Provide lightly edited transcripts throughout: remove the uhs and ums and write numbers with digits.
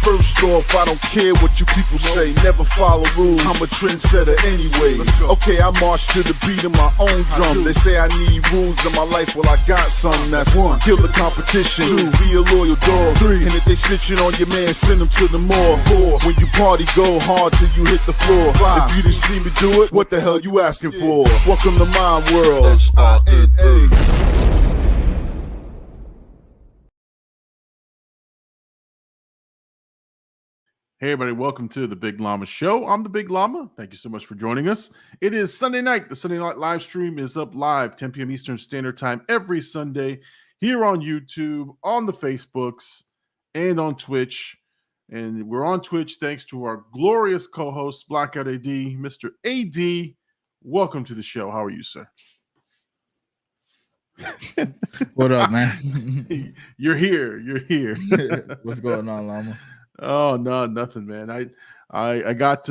First off, I don't care what you people say. Never follow rules. I'm a trendsetter anyway. Okay, I march to the beat of my own drum. They say I need rules in my life. Well, I got some. That's one. Kill the competition. Two. Be a loyal dog. Three. And if they snitching on your man, send them to the morgue. Four. When you party, go hard till you hit the floor. Five. If you didn't see me do it, what the hell you asking for? Welcome to my world. SINA. Hey everybody, welcome to the Big Llama Show. I'm the Big Llama. Thank you so much for joining us. It is Sunday night. The Sunday night live stream is up live, 10 p.m. Eastern Standard Time every Sunday here on YouTube, on the Facebooks, and on Twitch. And we're on Twitch thanks to our glorious co-host, Blackout AD, Mr. AD. Welcome to the show. How are you, sir? What up, man? You're here. You're here. What's going on, Llama? Oh no, nothing, man. I got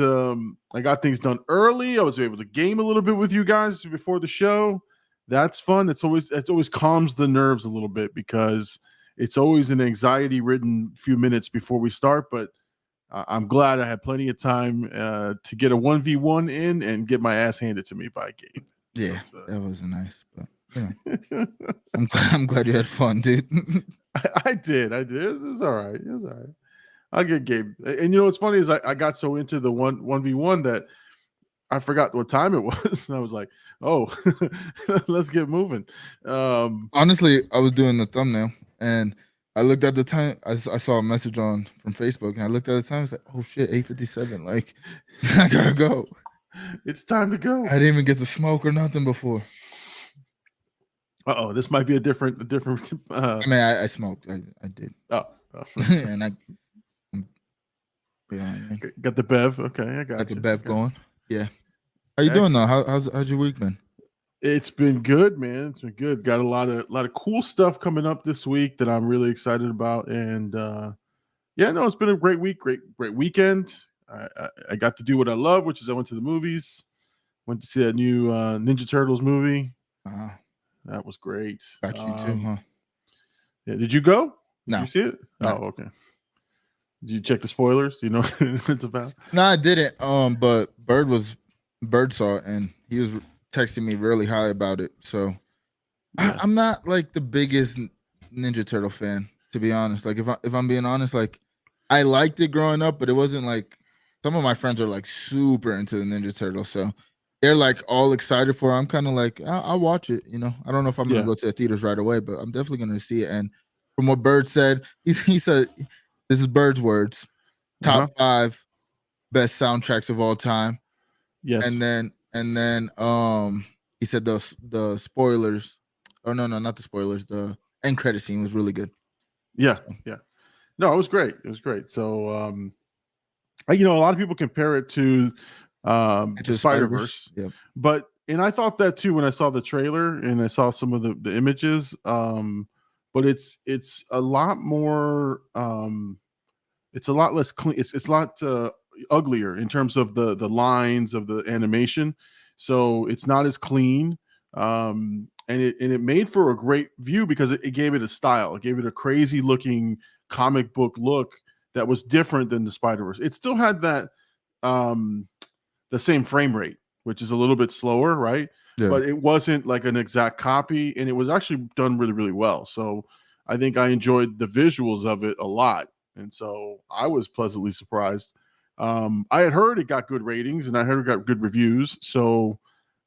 things done early. I was able to game a little bit with you guys before the show. That's fun. It's always calms the nerves a little bit because it's always an anxiety-ridden few minutes before we start. But I'm glad I had plenty of time to get a 1v1 in and get my ass handed to me by Gabe. Yeah, that wasn't nice, but yeah. I'm glad you had fun, dude. I did. It was all right. It was all right. I'll get Gabe. And you know what's funny is I got so into the 1v1 that I forgot what time it was. And I was like, oh, let's get moving. Honestly, I was doing the thumbnail and I looked at the time. I saw a message from Facebook and I looked at the time. I was like, oh shit, 8:57. Like, I gotta go. It's time to go. I didn't even get to smoke or nothing before. Uh-oh, this might be a different. I mean, I smoked. I did. Oh. And I. Yeah, got the bev. Okay, I got the bev going. Yeah. How you doing though? How's your week been? It's been good, man. It's been good. Got a lot of cool stuff coming up this week that I'm really excited about. And it's been a great week, great weekend. I got to do what I love, which is I went to the movies. Went to see that new Ninja Turtles movie. That was great. Got you too, huh? Yeah. Did you go? No. Did you see it? No. Oh, okay. Did you check the spoilers? Do you know what it's about? No, I didn't. But Bird saw it and he was texting me really high about it. So yeah. I'm not like the biggest Ninja Turtle fan, to be honest. Like if I'm being honest, like I liked it growing up, but it wasn't like some of my friends are like super into the Ninja Turtle, so they're like all excited for it. I'm kind of like I'll watch it. You know, I don't know if I'm gonna go to the theaters right away, but I'm definitely gonna see it. And from what Bird said, he said. This is Bird's words. Top 5 best soundtracks of all time. Yes. And then he said the spoilers. Oh no, not the spoilers. The end credit scene was really good. Yeah, yeah. No, it was great. It was great. So a lot of people compare it to Spider-Verse. Yep. And I thought that too when I saw the trailer and I saw some of the images. But it's a lot more. It's a lot less clean. It's a lot uglier in terms of the lines of the animation. So it's not as clean. And it made for a great view because it gave it a style. It gave it a crazy looking comic book look that was different than the Spider-Verse. It still had that the same frame rate, which is a little bit slower, right? Yeah. But it wasn't like an exact copy, and it was actually done really, really well. So I think I enjoyed the visuals of it a lot, and so I was pleasantly surprised. I had heard it got good ratings, and I heard it got good reviews, so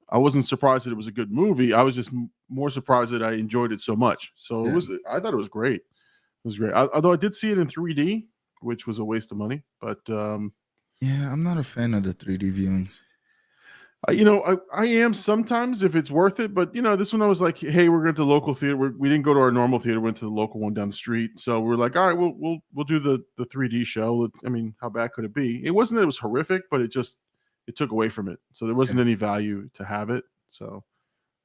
I wasn't surprised that it was a good movie. I was just more surprised that I enjoyed it so much. So it was. I thought it was great. It was great. Although I did see it in 3D, which was a waste of money. But yeah, I'm not a fan of the 3D viewings. I am sometimes if it's worth it, but this one I was like, hey, we're going to the local theater. We didn't go to our normal theater, went to the local one down the street. So we're like, all right, we'll do the 3D show. I mean, how bad could it be? It wasn't that it was horrific, but it took away from it. So there wasn't any value to have it. So,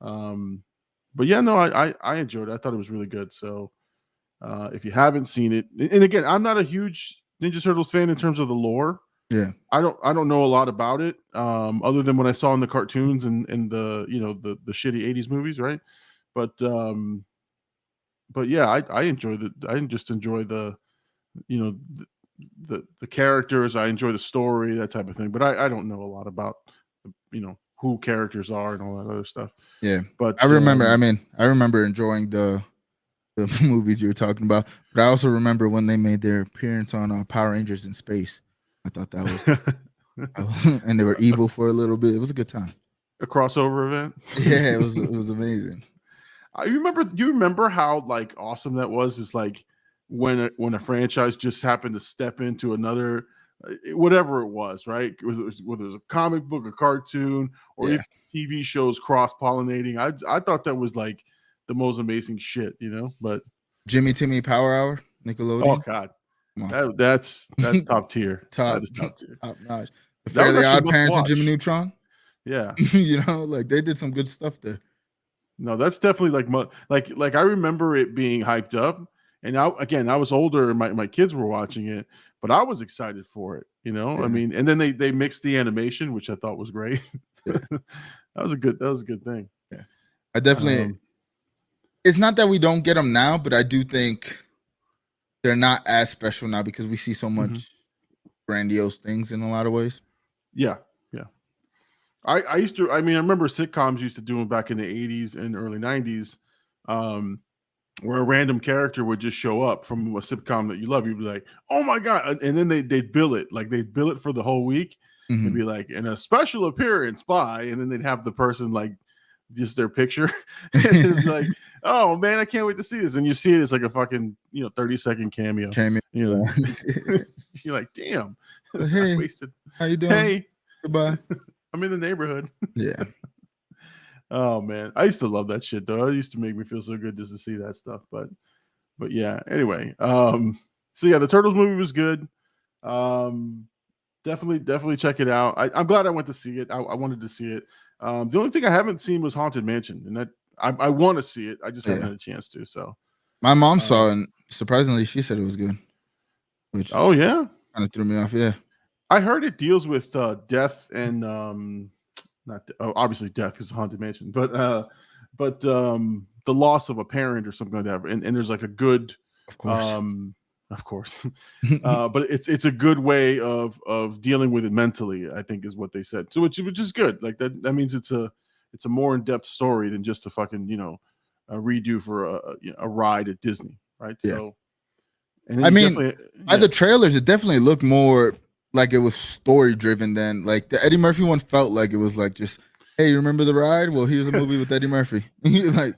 but yeah, no, I enjoyed it. I thought it was really good. So if you haven't seen it, and again, I'm not a huge Ninja Turtles fan in terms of the lore. Yeah, I don't know a lot about it, other than what I saw in the cartoons and the the shitty 80s movies, right? But yeah, I enjoyed it. I just enjoy the the characters. I enjoy the story, that type of thing. But I don't know a lot about who characters are and all that other stuff. Yeah, But I remember. I remember enjoying the movies you were talking about, but I also remember when they made their appearance on Power Rangers in Space. I thought that was, and they were evil for a little bit. It was a good time. a crossover event. Yeah, it was amazing. You remember how like awesome that was? Is like when a franchise just happened to step into another, whatever it was, right? Whether it was a comic book, a cartoon, or Yeah. even TV shows cross pollinating. I thought that was like the most amazing shit, But Jimmy Timmy Power Hour, Nickelodeon. oh god, that's top tier. That is top tier. Top notch. The That was Fairly actually Odd Parents and Jimmy Neutron. Yeah, like they did some good stuff there. no, that's definitely like I remember it being hyped up, and I was older and my kids were watching it, but I was excited for it. Yeah. I mean, and then they mixed the animation, which I thought was great. Yeah. that was a good thing. Yeah, I definitely. It's not that we don't get them now, but I do think they're not as special now because we see so much grandiose things in a lot of ways. Yeah. I remember sitcoms used to do them back in the 80s and early 90s, where a random character would just show up from a sitcom that you love. You'd be like, oh my God. And then they'd bill it. Like they'd bill it for the whole week. It'd be like, in a special appearance by, and then they'd have the person like just their picture. And it's like, oh man, I can't wait to see this. And you see it, it's like a fucking 30-second cameo. You're like, damn, hey, I wasted. How you doing? Hey, goodbye. I'm in the neighborhood. Yeah. Oh man, I used to love that shit though. It used to make me feel so good just to see that stuff. But yeah. Anyway, so yeah, the Turtles movie was good. Definitely check it out. I'm glad I went to see it. I wanted to see it. The only thing I haven't seen was Haunted Mansion, and that I want to see it. I just haven't had a chance to. So my mom saw it, and surprisingly, she said it was good. Which kind of threw me off. Yeah. I heard it deals with death and obviously death because it's Haunted Mansion, but the loss of a parent or something like that. And there's like a good, of course, but it's a good way of dealing with it mentally, I think is what they said. So which is good. Like that means it's a more in-depth story than just a fucking a redo for a ride at Disney, right? Yeah. So, I mean, by the trailers, it definitely looked more like it was story driven than like the Eddie Murphy one felt like it was like just, hey, you remember the ride? Well, here's a movie with Eddie Murphy. Like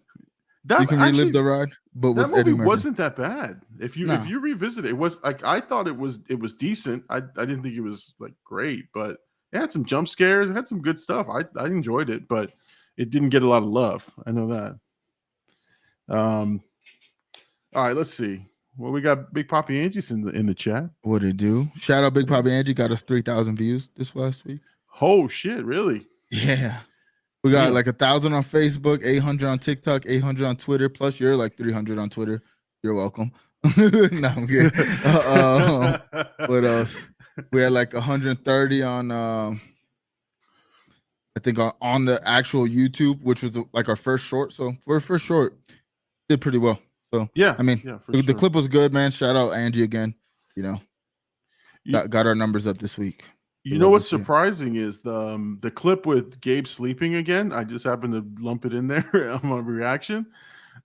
that, you can relive the ride, but that with Eddie movie Murphy. wasn't that bad. If you revisit it, it was like I thought it was decent. I didn't think it was like great, but it had some jump scares. It had some good stuff. I enjoyed it, but it didn't get a lot of love. I know that. All right, let's see. Well, we got Big Papi Angie's in the chat. What it do? Shout out Big Papi Angie, got us 3,000 views this last week. Oh shit, really? Yeah. We got like 1,000 on Facebook, 800 on TikTok, 800 on Twitter. Plus, you're like 300 on Twitter. You're welcome. No, I'm good. What else? We had like 130 on, I think on the actual YouTube, which was like our first short. So for our first short, did pretty well. So yeah, I mean, the clip was good, man. Shout out Angie again. Got our numbers up this week. You know what's surprising is the clip with Gabe sleeping again. I just happened to lump it in there on my reaction.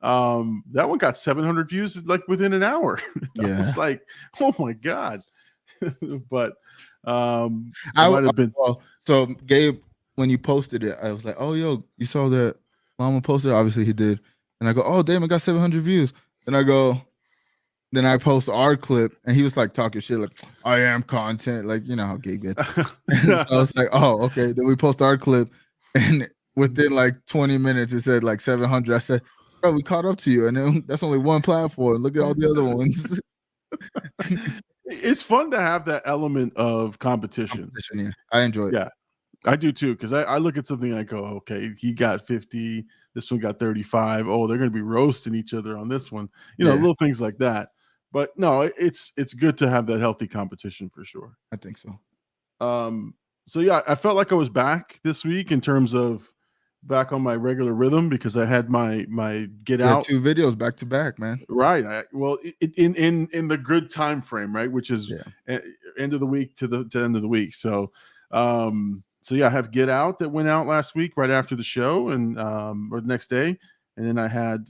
That one got 700 views like within an hour. Yeah, it's like, oh my god. But I might have been. So Gabe, when you posted it, I was like, oh yo, you saw that Llama posted it? Obviously he did. And I go, oh damn, it got 700 views. And then I post our clip, and he was like talking shit, like I am content, like you know how Gabe gets. So I was like, oh okay. Then we post our clip, and within like 20 minutes, it said like 700. I said, bro, we caught up to you, and then that's only one platform. Look at all the other ones. It's fun to have that element of competition. Yeah. I enjoy it. Yeah. I do too, because I look at something and I go, okay, he got 50, this one got 35. Oh, they're going to be roasting each other on this one. Little things like that. But no, it's good to have that healthy competition for sure. I think so. So yeah, I felt like I was back this week in terms of back on my regular rhythm because I had my Get Yeah, Out 2 videos back to back, man. right. Well, in the good time frame, right, which is end of the week to end of the week. So, I have Get Out that went out last week right after the show, and or the next day, and then I had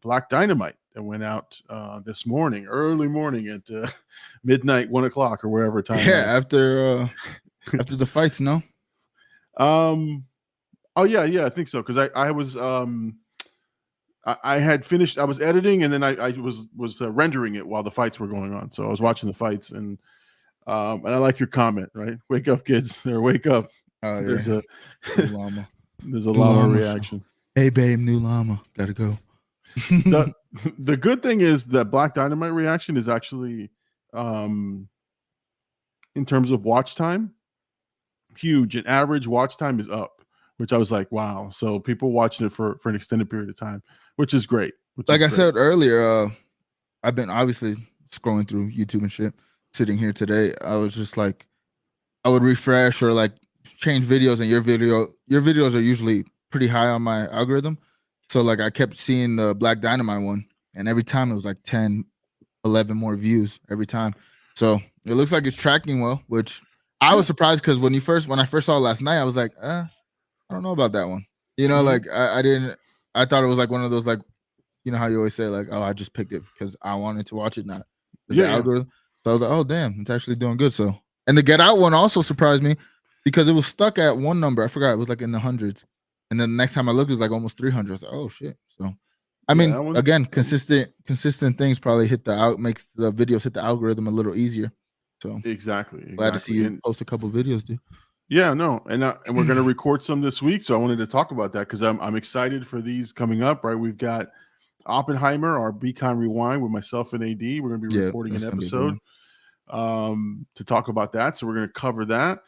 Black Dynamite that went out this morning, early morning at midnight, 1:00 or wherever time. Yeah, after the fights, no. Oh yeah, I think so because I was I had finished. I was editing, and then I was rendering it while the fights were going on. So I was watching the fights, and I like your comment. Right, wake up, kids, or wake up. Oh, yeah. There's a New llama. there's a New llama llama reaction. Hey, babe, new llama. Gotta go. The good thing is that Black Dynamite reaction is actually, in terms of watch time, huge. An average watch time is up, which I was like, wow. So people watching it for an extended period of time, which is great. Like I said earlier, I've been obviously scrolling through YouTube and shit. Sitting here today, I was just like, I would refresh or like change videos, and your videos are usually pretty high on my algorithm. So like I kept seeing the Black Dynamite one, and every time it was like 10, 11 more views every time. So it looks like it's tracking well, which I was surprised because when I first saw it last night, I was like, I don't know about that one. You know, like I thought it was like one of those, like, you know how you always say like, oh, I just picked it because I wanted to watch it, not the algorithm. So I was like, oh damn, it's actually doing good. So, and the Get Out one also surprised me because it was stuck at one number. I forgot, it was like in the hundreds. And then the next time I looked, it was like almost 300. I was like, oh shit. So I mean, again, consistent things probably makes the videos hit the algorithm a little easier. So exactly. Glad to see you post a couple videos, dude. Yeah, no, and we're going to record some this week, so I wanted to talk about that because I'm excited for these coming up. Right, we've got Oppenheimer, our BCon Rewind with myself and AD. We're going to be recording an episode to talk about that, so we're going to cover that,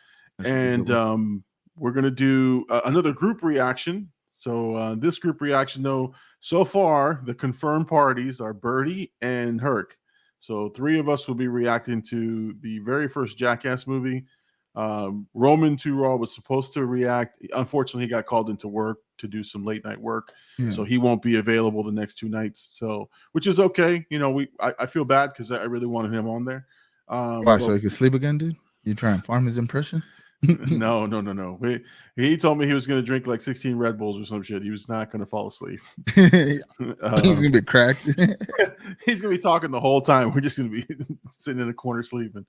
and we're going to do another group reaction. So this group reaction, though, so far the confirmed parties are Birdie and Herc. So 3 of us will be reacting to the very first Jackass movie. Roman Raw was supposed to react. Unfortunately, he got called into work to do some late night work, so he won't be available the next 2 nights. So, which is okay. You know, I feel bad because I really wanted him on there. Why? So he could sleep again, dude? You try and farm his impressions? No. He told me he was going to drink like 16 Red Bulls or some shit. He was not going to fall asleep. He's going to be cracked. He's going to be talking the whole time. We're just going to be sitting in a corner sleeping.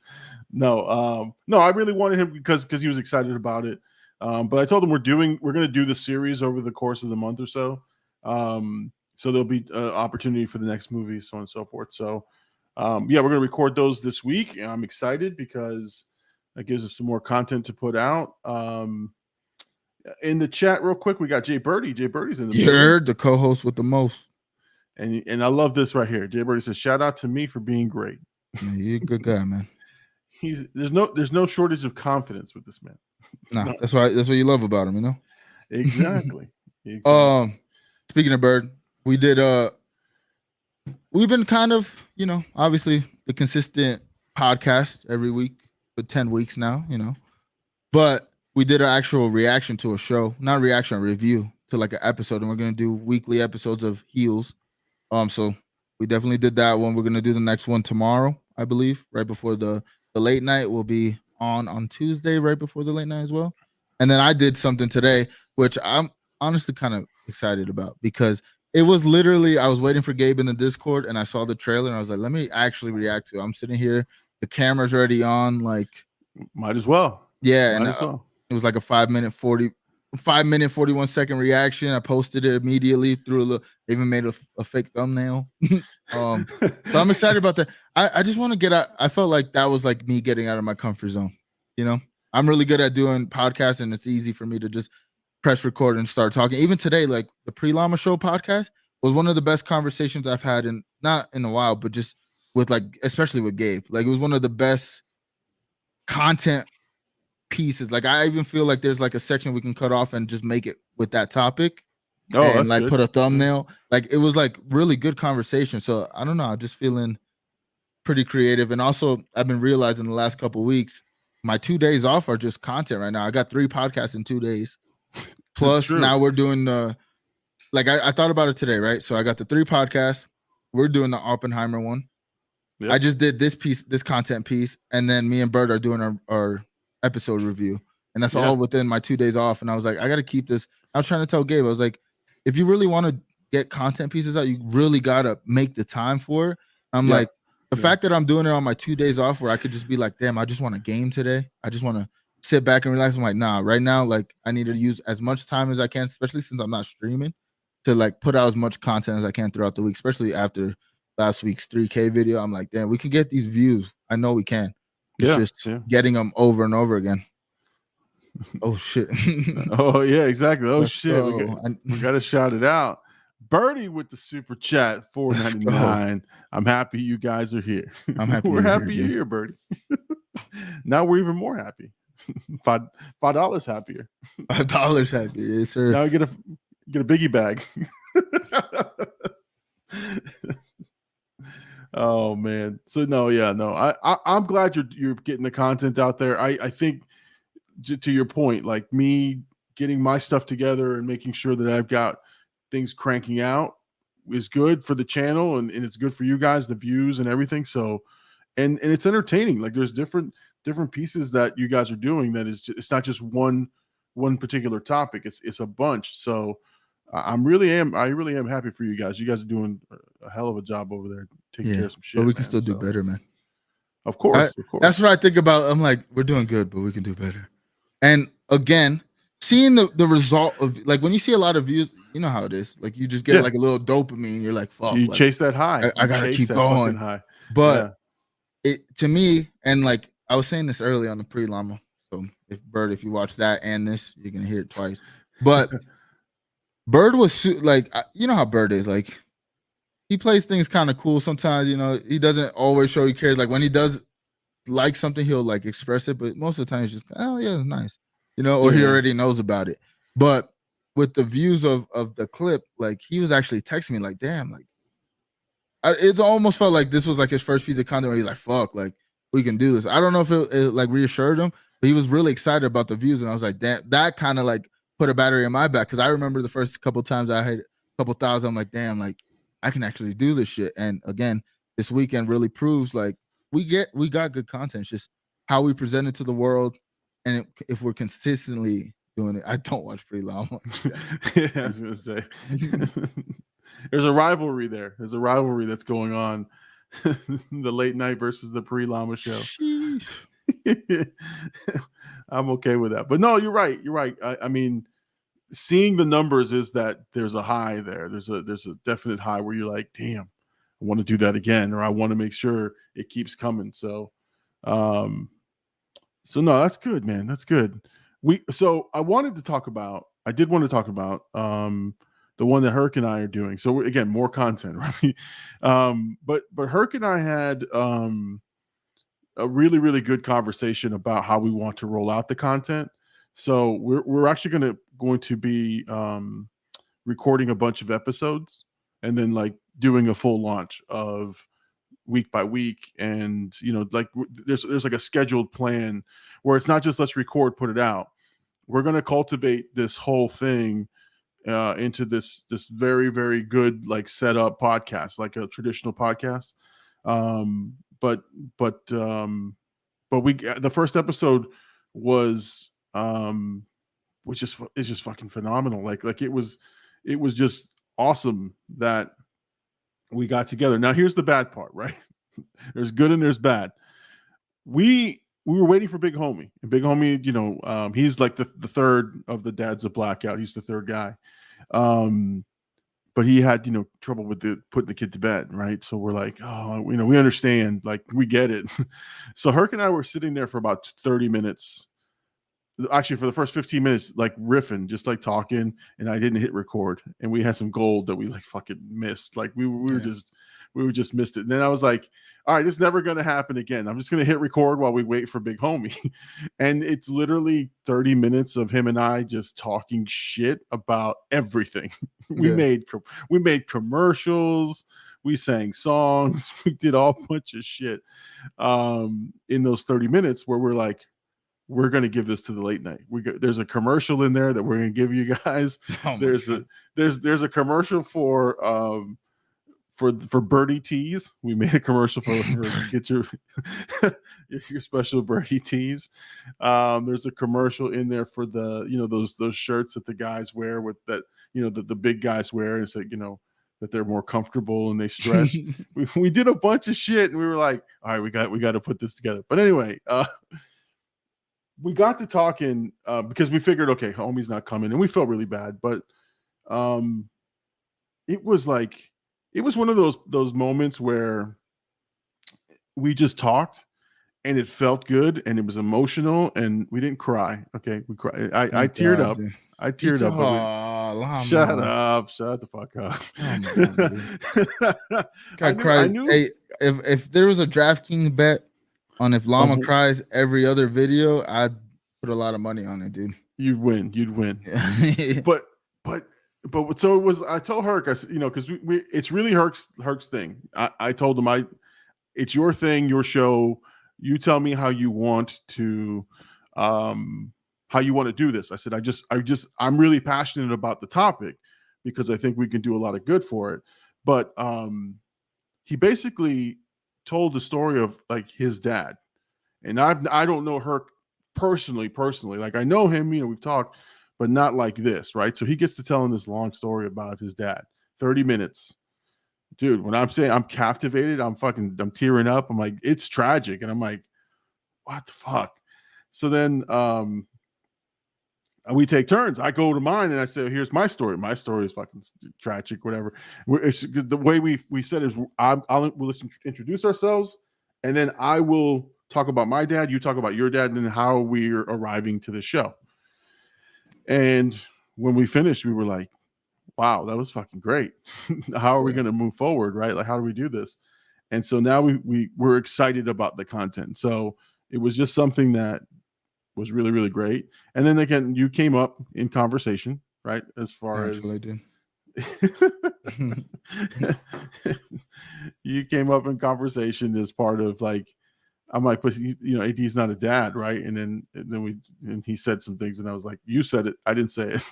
No, I really wanted him because he was excited about it. But I told him we're going to do the series over the course of the month or so. So there'll be opportunity for the next movie, so on and so forth. So, we're going to record those this week. And I'm excited because that gives us some more content to put out. In the chat, real quick, we got Jay Birdie. Jay Birdie's in the building. The co-host with the most. And I love this right here. Jay Birdie says, "Shout out to me for being great." Yeah, you're a good guy, man. There's no shortage of confidence with this man. Nah, that's what you love about him, you know. Exactly. Speaking of Bird, we've been kind of, you know, obviously the consistent podcast every week for 10 weeks now, you know, but we did an actual reaction to a show, not reaction, a review to like an episode, and we're going to do weekly episodes of Heels. So we definitely did that one. We're going to do the next one tomorrow, I believe, right before the late night. Will be on Tuesday, right before the late night as well. And then I did something today, which I'm honestly kind of excited about because it was literally, I was waiting for Gabe in the Discord and I saw the trailer and I was like, let me actually react to it. I'm sitting here, the camera's already on, like, might as well. Yeah. It was like a 5 minute 41 second reaction. I posted it immediately, even made a fake thumbnail. So I'm excited about that. I just want to get out. I felt like that was like me getting out of my comfort zone. You know, I'm really good at doing podcasts and it's easy for me to just press record and start talking. Even today, like the Pre-Llama Show podcast was one of the best conversations I've had not in a while, but just with especially with Gabe. Like it was one of the best content pieces. Like I even feel like there's like a section we can cut off and just make it with that topic. And like put a thumbnail. Like it was like really good conversation. So I don't know. I'm just feeling pretty creative. And also I've been realizing the last couple of weeks, my 2 days off are just content right now. I got 3 podcasts in 2 days. Plus, now we're doing like I thought about it today, right? So I got the 3 podcasts. We're doing the Oppenheimer one. Yep. I just did this content piece, and then me and Bert are doing our episode review, and that's all within my 2 days off. And I was like, I got to keep this. I was trying to tell Gabe, I was like, if you really want to get content pieces out, you really got to make the time for it. I'm like, the fact that I'm doing it on my 2 days off, where I could just be like, damn, I just want a game today. I just want to sit back and relax. I'm like, nah, right now, like I need to use as much time as I can, especially since I'm not streaming, to like put out as much content as I can throughout the week, especially after last week's 3K video. I'm like, damn, we can get these views. I know we can. It's just getting them over and over again. Oh shit. Oh yeah, exactly. Oh shit. We got to shout it out. Birdie with the super chat, $4.99. I'm happy you guys are here. I'm happy. We're happy you're here, Birdie. Now we're even more happy. $5 happier. $5 happier, yes, sir. Now we get a biggie bag. Oh man. So I'm glad you're getting the content out there. I think to your point, like me getting my stuff together and making sure that I've got things cranking out is good for the channel, and it's good for you guys, the views and everything. So and it's entertaining. Like there's different pieces that you guys are doing that it's not just one particular topic. It's a bunch. So I really am happy for you guys. You guys are doing a hell of a job over there, taking care of some shit. But we can still do better, man. Of course. That's what I think about. I'm like, we're doing good, but we can do better. And again, seeing the result of, like, when you see a lot of views, you know how it is. Like you just get like a little dopamine. You're like, fuck. You like, chase that high. I gotta keep going. High. But it, to me, and like I was saying this early on the pre-llama. So if you watch that and this, you're gonna hear it twice. But Bird was like, you know how Bird is. Like he plays things kind of cool sometimes. You know, he doesn't always show he cares. Like when he does like something, he'll like express it. But most of the time, he's just, oh yeah, nice. You know, or he already knows about it. But with the views of the clip, like he was actually texting me like, damn, like it almost felt like this was like his first piece of content where he's like, fuck, like we can do this. I don't know if it like reassured him, but he was really excited about the views. And I was like, damn, that kind of like put a battery in my back. Cause I remember the first couple times I had a couple thousand, I'm like, damn, like I can actually do this shit. And again, this weekend really proves like we got good content. It's just how we present it to the world. And if we're consistently doing it, I don't watch pre-llama. Yeah, I was gonna say there's a rivalry there. There's a rivalry that's going on. The late night versus the pre-llama show. I'm okay with that. But no, you're right. You're right. I mean, seeing the numbers is that there's a high there. There's a definite high where you're like, damn, I want to do that again, or I want to make sure it keeps coming. So no, that's good, man. That's good. I did want to talk about the one that Herc and I are doing. So again, more content, right? But Herc and I had a really, really good conversation about how we want to roll out the content. So we're actually going to be recording a bunch of episodes and then like doing a full launch of week by week. And like there's like a scheduled plan where it's not just let's record, put it out. We're going to cultivate this whole thing into this very, very good like setup podcast, like a traditional podcast. But the first episode was which is just fucking phenomenal. Like it was just awesome that we got together. Now here's the bad part, right? There's good and there's bad. We were waiting for Big Homie, and Big Homie, he's like the third of the dads of Blackout. He's the third guy. But he had, trouble with putting the kid to bed, right? So we're like, oh, we understand, like we get it. So Herc and I were sitting there for about 30 minutes. Actually, for the first 15 minutes, like riffing, just like talking, and I didn't hit record. And we had some gold that we like fucking missed. Like we were just missed it. And then I was like, all right, this is never going to happen again. I'm just going to hit record while we wait for Big Homie. And it's literally 30 minutes of him and I just talking shit about everything. We made commercials. We sang songs. We did all bunch of shit in those 30 minutes where we're like, we're going to give this to the late night. There's a commercial in there that we're going to give you guys. There's a commercial for birdie teas. We made a commercial for get your special birdie teas. There's a commercial in there for the, those shirts that the guys wear with that, the big guys wear. It's like, that they're more comfortable and they stretch. we did a bunch of shit and we were like, all right, we got to put this together. But anyway, we got to talking because we figured, okay, homie's not coming, and we felt really bad, but it was one of those moments where we just talked and it felt good and it was emotional and we didn't cry. Okay, we cried. I teared up. Dude. I teared up. Shut up! Shut the fuck up! I cried. Hey, if there was a DraftKings bet on if Llama cries every other video, I'd put a lot of money on it, dude. You'd win. but so it was. I told Herc, I said, because we it's really Herc's thing. I told him, it's your thing, your show. You tell me how you want to do this. I said, I'm really passionate about the topic because I think we can do a lot of good for it. But he basically told the story of like his dad, and I don't know Herc personally. Like I know him, we've talked, but not like this, right? So he gets to telling this long story about his dad, 30 minutes. Dude, when I'm saying I'm captivated, I'm tearing up. I'm like, it's tragic. And I'm like, what the fuck? So then we take turns. I go to mine and I say, here's my story. My story is fucking tragic, whatever. The way we said is we'll introduce ourselves, and then I will talk about my dad, you talk about your dad, and then how we're arriving to the show. And when we finished, we were like, wow, that was fucking great. How are we going to move forward, right? Like, how do we do this? And so now we're excited about the content. So it was just something that was really, really great. And then again, you came up in conversation, right? As far as I did. You came up in conversation as part of like, I'm like, but AD's not a dad, right? And then he said some things, and I was like, you said it, I didn't say it.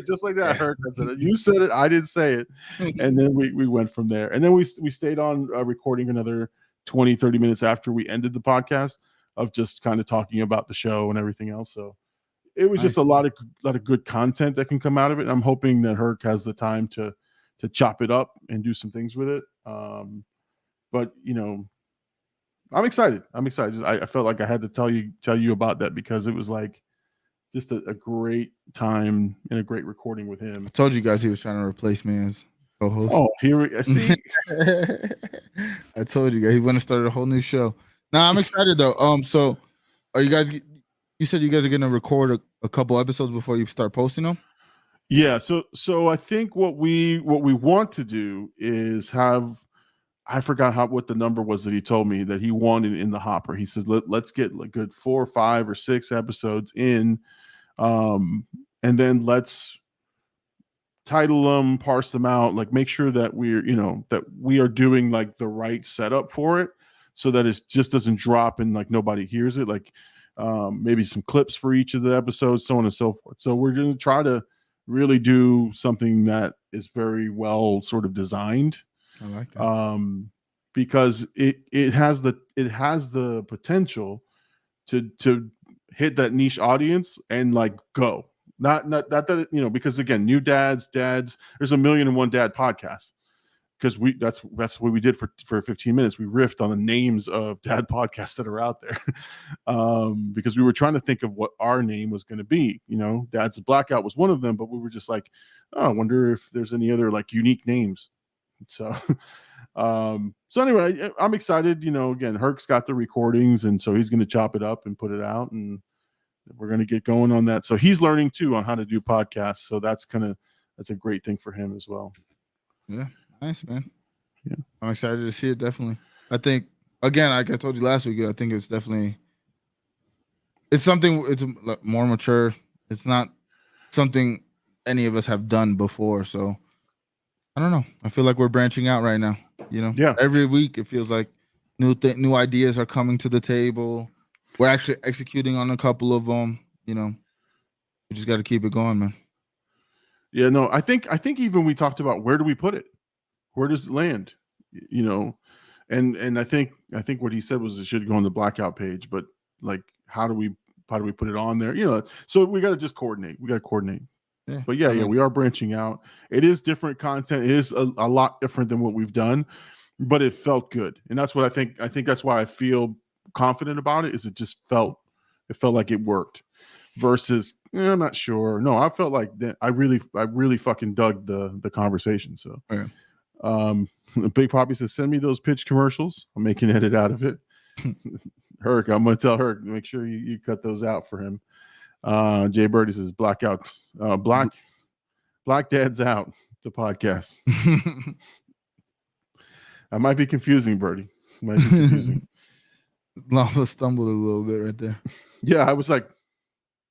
Just like that, I heard. I said, you said it, I didn't say it. And then we went from there. And then we stayed on recording another 20, 30 minutes after we ended the podcast of just kind of talking about the show and everything else. So it was just a lot of good content that can come out of it. And I'm hoping that Herc has the time to chop it up and do some things with it. But I'm excited. I felt like I had to tell you about that because it was like just a great time and a great recording with him. I told you guys he was trying to replace me as co-host. Oh, here we see. I told you guys he went and started a whole new show. Now I'm excited though. So are you guys? You said you guys are gonna record a couple episodes before you start posting them. Yeah. So I think what we want to do is have. I forgot what the number was that he told me that he wanted in the hopper. He says, let's get a good 4 or 5 or 6 episodes in. And then let's title them, parse them out, like make sure that that we are doing like the right setup for it so that it just doesn't drop and like nobody hears it. Like maybe some clips for each of the episodes, so on and so forth. So we're going to try to really do something that is very well sort of designed. I like that. Because it has the potential to hit that niche audience and like go. Not that because again, new dads, there's 1,000,001 dad podcasts. Because that's what we did for 15 minutes. We riffed on the names of dad podcasts that are out there. Because we were trying to think of what our name was going to be. Dad's Blackout was one of them, but we were just like, oh, I wonder if there's any other like unique names. So anyway, I'm excited. Again, Herc's got the recordings, and so he's going to chop it up and put it out, and we're going to get going on that. So he's learning too on how to do podcasts. So that's a great thing for him as well. Yeah, nice, man. Yeah, I'm excited to see it. Definitely. I think again, like I told you last week, I think it's something. It's more mature. It's not something any of us have done before. So. I don't know. I feel like we're branching out right now. Yeah. Every week it feels like new ideas are coming to the table. we're actually executing on a couple of them. You know, we just got to keep it going, man. Yeah, no, I think even we talked about where do we put it? Where does it land? You know, and I think what he said was it should go on the blackout page, but like how do we put it on there? You know, so we got to just coordinate. We got to coordinate. Yeah, but yeah, we are branching out. It is different content. It is a lot different than what we've done, but it felt good, and that's what I think. I think that's why I feel confident about it. Is it felt like it worked. Versus, I'm not sure. No, I felt like that. I really fucking dug the conversation. So, Big Poppy says, send me those pitch commercials. I'm making edit out of it. Herc, I'm gonna tell Herc, make sure you cut those out for him. Jay Birdie says, blackout, black dad's out. The podcast. I might be confusing, Birdie. Might be confusing. Lava stumbled a little bit right there. Yeah, I was like.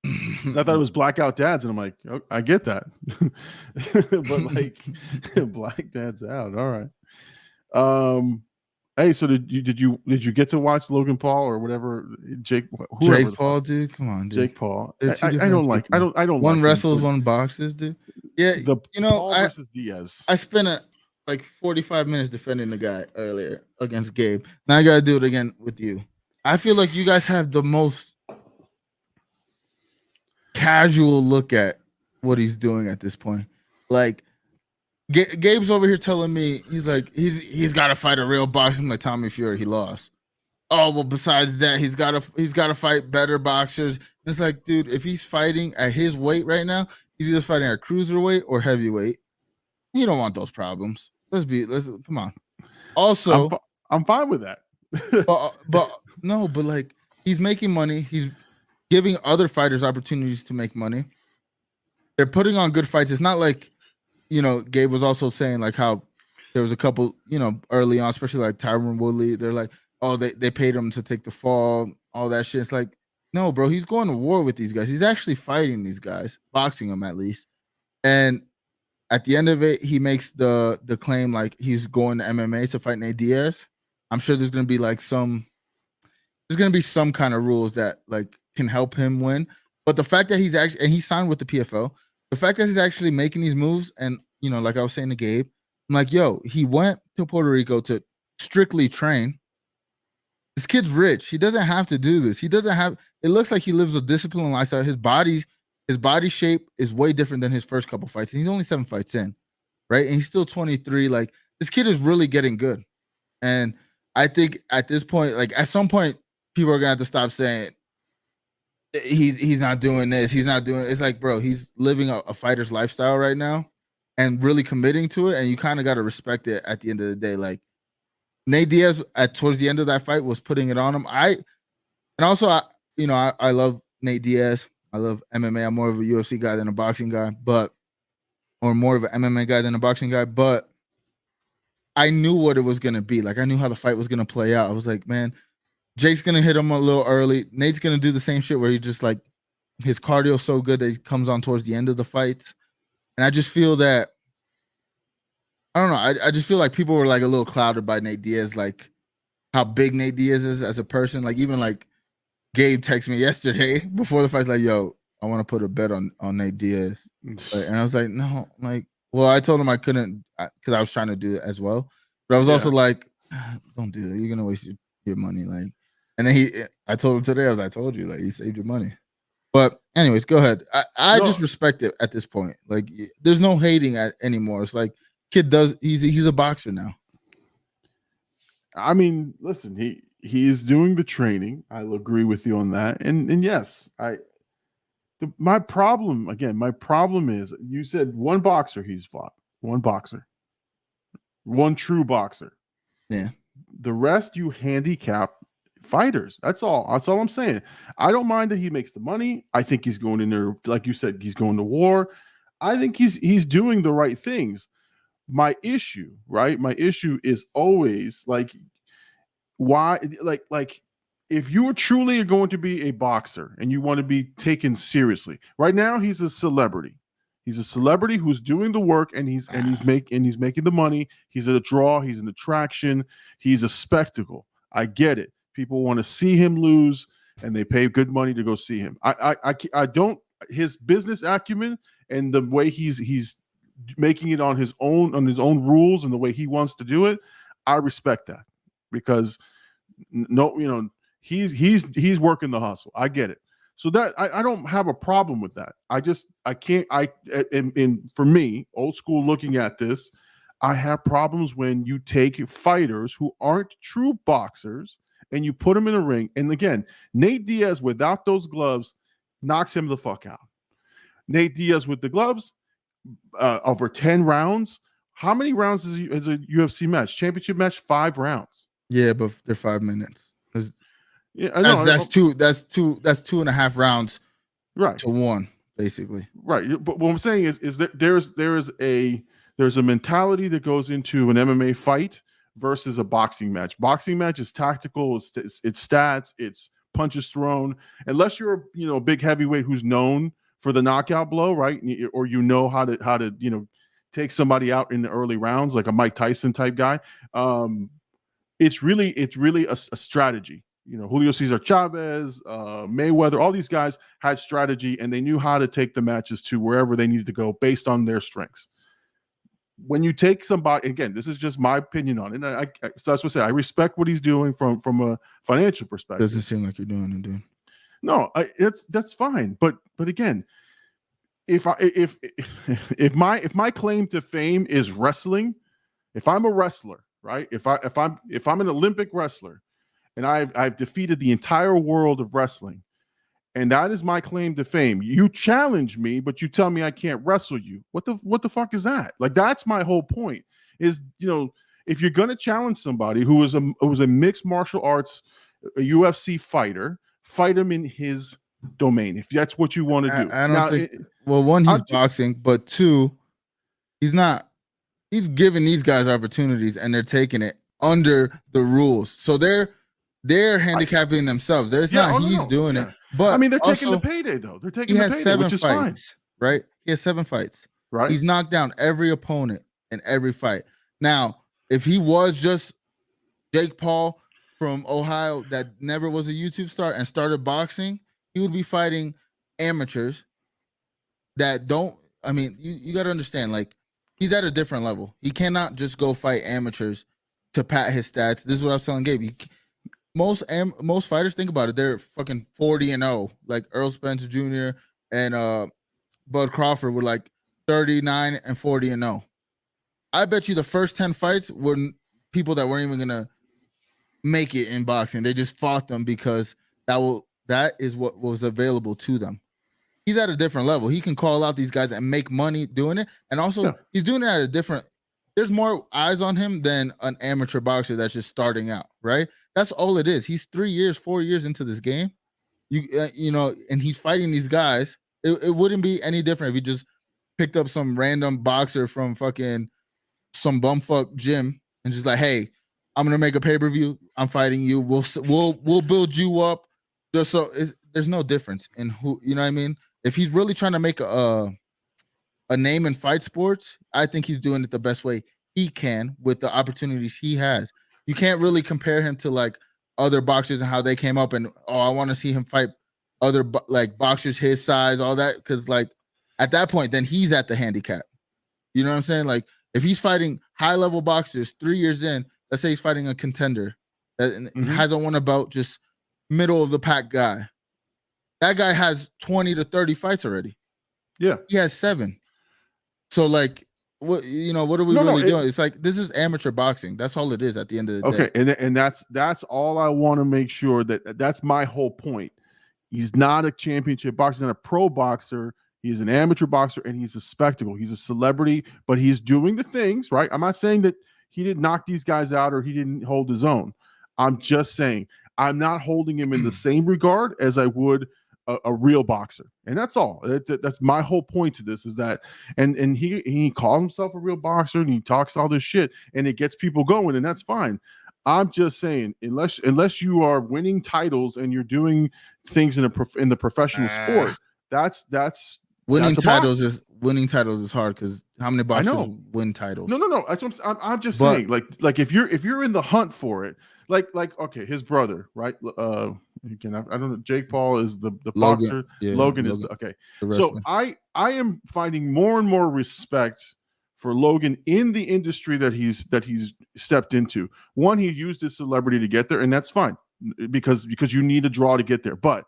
I thought it was blackout dads, and I'm like, oh, I get that, but like, black dads out. All right. Hey, so did you get to watch Logan Paul or whatever? Jake Paul, dude. Come on, dude. Jake Paul. I don't like. One like wrestles, one boxes, dude. Yeah, Paul versus Diaz. I spent like 45 minutes defending the guy earlier against Gabe. Now I gotta do it again with you. I feel like you guys have the most casual look at what he's doing at this point. Like Gabe's over here telling me he's like he's got to fight a real boxer like Tommy Fury. He lost. Oh well, besides that, he's got to fight better boxers. And it's like, dude, if he's fighting at his weight right now, he's either fighting at cruiserweight or heavyweight. You don't want those problems. Let's come on. Also, I'm fine with that. but like he's making money. He's giving other fighters opportunities to make money. They're putting on good fights. It's not like, Gabe was also saying like how there was a couple, early on, especially like Tyron Woodley. They're like, oh, they paid him to take the fall, all that shit. It's like, no, bro, he's going to war with these guys. He's actually fighting these guys, boxing them at least. And at the end of it, he makes the claim like he's going to MMA to fight Nate Diaz. I'm sure there's going to be like some kind of rules that like can help him win. But the fact that he signed with the PFL, the fact that he's actually making these moves, and like I was saying to Gabe, I'm like, yo, he went to Puerto Rico to strictly train. This kid's rich. He doesn't have to do this. It looks like he lives a disciplined lifestyle. His body shape is way different than his first couple fights. And he's only 7 fights in, right? And he's still 23. Like, this kid is really getting good. And I think at this point, like at some point, people are gonna have to stop saying he's not doing this. He's not doing. It's like, bro, he's living a fighter's lifestyle right now, and really committing to it. And you kind of got to respect it at the end of the day. Like Nate Diaz, towards the end of that fight, was putting it on him. I love Nate Diaz. I love MMA. I'm more of a UFC guy than a boxing guy, or more of an MMA guy than a boxing guy. But I knew what it was gonna be. Like I knew how the fight was gonna play out. I was like, man, Jake's gonna hit him a little early. Nate's gonna do the same shit where he just like his cardio so good that he comes on towards the end of the fights. And I just feel that I don't know. I just feel like people were like a little clouded by Nate Diaz, like how big Nate Diaz is as a person. Like even like Gabe texted me yesterday before the fight, like, yo, I want to put a bet on Nate Diaz. And I was like, no, like, well, I told him I couldn't because I was trying to do it as well. But I was also like, don't do that. You're gonna waste your money. Like, and then I told him today, I told you, like, you saved your money. But anyways, go ahead. I just respect it at this point. Like, there's no hating anymore. It's like kid he's a boxer now. I mean, listen, he is doing the training. I'll agree with you on that. And yes, my problem is you said one boxer he's fought. One boxer. One true boxer. Yeah. The rest you handicap fighters. That's all I'm saying. I don't mind that he makes the money. I think he's going in there, like you said, he's going to war. I think he's doing the right things. My issue is always like, why, like if you are truly going to be a boxer and you want to be taken seriously, right now he's a celebrity. He's a celebrity who's doing the work and he's making the money. He's a draw. He's an attraction. He's a spectacle. I get it. People want to see him lose. and they pay good money to go see him. I don't, his business acumen and the way he's making it on his own rules and the way he wants to do it, I respect that, because he's working the hustle. I get it. So that I don't have a problem with that. And for me, old school looking at this, I have problems when you take fighters who aren't true boxers and you put them in a ring. And again, Nate Diaz without those gloves knocks him the fuck out. Nate Diaz with the gloves, over 10 rounds. How many rounds is a UFC match? Championship match, 5 rounds. Yeah, but they're 5 minutes. Yeah, I know. That's 2.5 rounds, right, to 1, basically. Right. But what I'm saying is that there's a mentality that goes into an MMA fight versus a boxing match. Boxing match is tactical. It's stats. It's punches thrown. Unless you're a big heavyweight who's known for the knockout blow, right? Or how to take somebody out in the early rounds, like a Mike Tyson type guy. It's really a strategy. Julio Cesar Chavez, Mayweather, all these guys had strategy, and they knew how to take the matches to wherever they needed to go based on their strengths. When you take somebody, again, this is just my opinion on it. So that's what I say. I respect what he's doing from a financial perspective. Doesn't seem like you're doing it, dude. No, that's fine. But again, if my claim to fame is wrestling, if I'm a wrestler, right? If I'm an Olympic wrestler, and I've defeated the entire world of wrestling, and that is my claim to fame. You challenge me, but you tell me I can't wrestle you. What the fuck is that? Like, that's my whole point. Is if you're gonna challenge somebody who was a mixed martial arts, a UFC fighter, fight him in his domain. If that's what you want to do. I don't think. Well, one, he's boxing, but 2, he's not. He's giving these guys opportunities, and they're taking it under the rules. So they're handicapping themselves. There's he's doing it. But I mean, they're taking the payday though. They're taking the payday, 7 which is fights, fine. right? He has 7 fights. Right. He's knocked down every opponent in every fight. Now, if he was just Jake Paul from Ohio that never was a YouTube star and started boxing, he would be fighting amateurs that don't. I mean, you got to understand, like, he's at a different level. He cannot just go fight amateurs to pat his stats. This is what I was telling Gabe. Most fighters, think about it, they're fucking 40-0. Like Earl Spencer Jr. and Bud Crawford were like 39 and 40-0. I bet you the first 10 fights were people that weren't even gonna make it in boxing. They just fought them because that is what was available to them. He's at a different level. He can call out these guys and make money doing it. And also, he's doing it at a different. There's more eyes on him than an amateur boxer that's just starting out, right? That's all it is. He's 3 years, 4 years into this game. And he's fighting these guys. It wouldn't be any different if he just picked up some random boxer from fucking some bumfuck gym and just like, hey, I'm gonna make a pay-per-view. I'm fighting you. We'll build you up. Just so there's no difference in who, you know what I mean? If he's really trying to make a name in fight sports, I think he's doing it the best way he can with the opportunities he has. You can't really compare him to like other boxers and how they came up and, I want to see him fight other like boxers his size, all that. Cause like at that point, then he's at the handicap. You know what I'm saying? Like if he's fighting high level boxers 3 years in, let's say he's fighting a contender that hasn't won a belt, just middle of the pack guy. That guy has 20 to 30 fights already. Yeah. He has 7. So like, what are we doing? It's like, this is amateur boxing. That's all it is at the end of the day. Okay. And that's all I want to make sure that's my whole point. He's not a championship boxer, he's not a pro boxer. He's an amateur boxer and he's a spectacle. He's a celebrity, but he's doing the things, right? I'm not saying that he didn't knock these guys out or he didn't hold his own. I'm just saying I'm not holding him in the same regard as I would a real boxer. And that's all. That's my whole point to this is that, and he calls himself a real boxer and he talks all this shit and it gets people going and that's fine. I'm just saying, unless you are winning titles and you're doing things in the professional sport, that's winning That's a titles box. is hard because how many I boxers know. win titles? No. That's what I'm just But- saying. Like if you're in the hunt for it, like okay, his brother, right? Again, I don't know. Jake Paul is the Logan, boxer. yeah, Logan is the okay. the So wrestler. I am finding more and more respect for Logan in the industry that he's stepped into. One, he used his celebrity to get there, and that's fine because you need a draw to get there. But